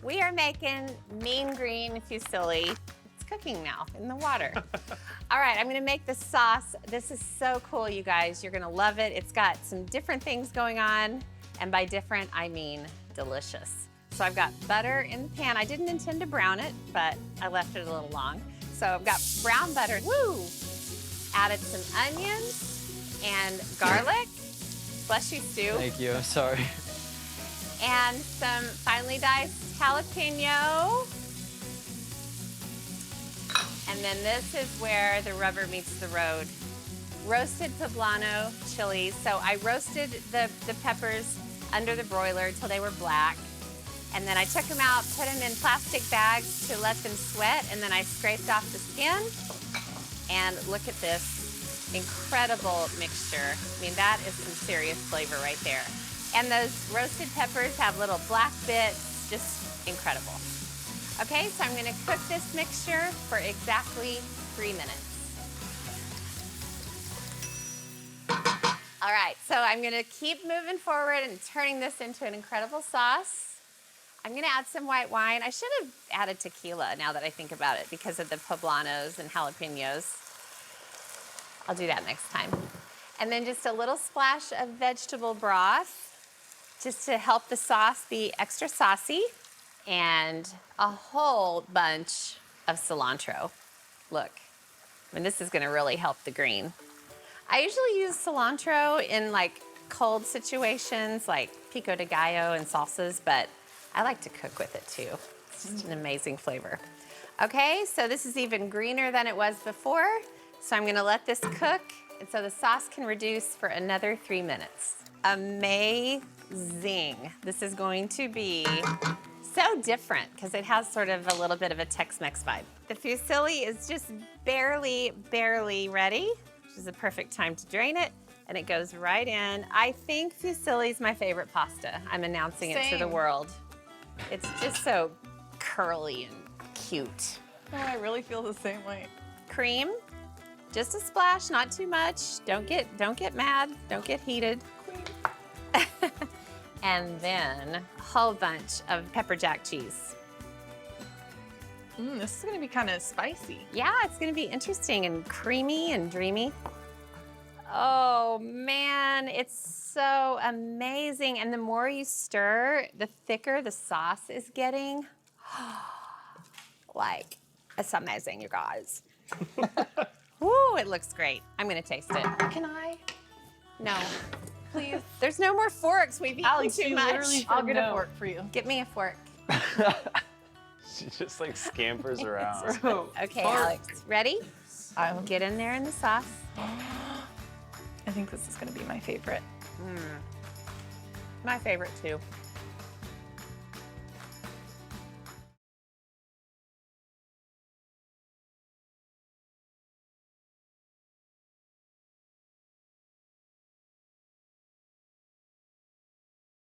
We are making mean green fusilli. It's cooking now in the water. All right, I'm gonna make the sauce. This is so cool, you guys. You're gonna love it. It's got some different things going on. And by different, I mean delicious. So I've got butter in the pan. I didn't intend to brown it, but I left it a little long. So I've got brown butter. Woo! Added some onions and garlic. Bless you, Stu. Thank you, sorry. And some finely diced jalapeno. And then this is where the rubber meets the road. Roasted poblano chilies. So I roasted the peppers under the broiler till they were black. And then I took them out, put them in plastic bags to let them sweat, and then I scraped off the skin. And look at this incredible mixture. I mean, that is some serious flavor right there. And those roasted peppers have little black bits, just incredible. Okay, so I'm gonna cook this mixture for exactly 3 minutes. All right, so I'm gonna keep moving forward and turning this into an incredible sauce. I'm gonna add some white wine. I should have added tequila now that I think about it because of the poblanos and jalapenos. I'll do that next time. And then just a little splash of vegetable broth just to help the sauce be extra saucy, and a whole bunch of cilantro. Look, I mean, this is gonna really help the green. I usually use cilantro in like cold situations like pico de gallo and salsas, but I like to cook with it too. It's just an amazing flavor. Okay, so this is even greener than it was before. So I'm gonna let this cook, and so the sauce can reduce for another 3 minutes. Amazing. This is going to be so different because it has sort of a little bit of a Tex-Mex vibe. The fusilli is just barely ready, which is a perfect time to drain it, and it goes right in. I think fusilli is my favorite pasta. I'm announcing it to the world. It's just so curly and cute. Oh, I really feel the same way. Cream, just a splash, not too much. Don't get mad, don't get heated. And then a whole bunch of pepper jack cheese. This is gonna be kind of spicy. Yeah, it's gonna be interesting and creamy and dreamy. Oh man, it's so amazing. And the more you stir, the thicker the sauce is getting. Like, it's amazing, you guys. Woo, it looks great. I'm gonna taste it. Can I? No. Please. There's no more forks. We've eaten Alex, too you much. literally I'll get a fork for you. Get me a fork. She just like scampers around. Okay, Alex, ready? Get in there in the sauce. I think this is gonna be my favorite. My favorite too.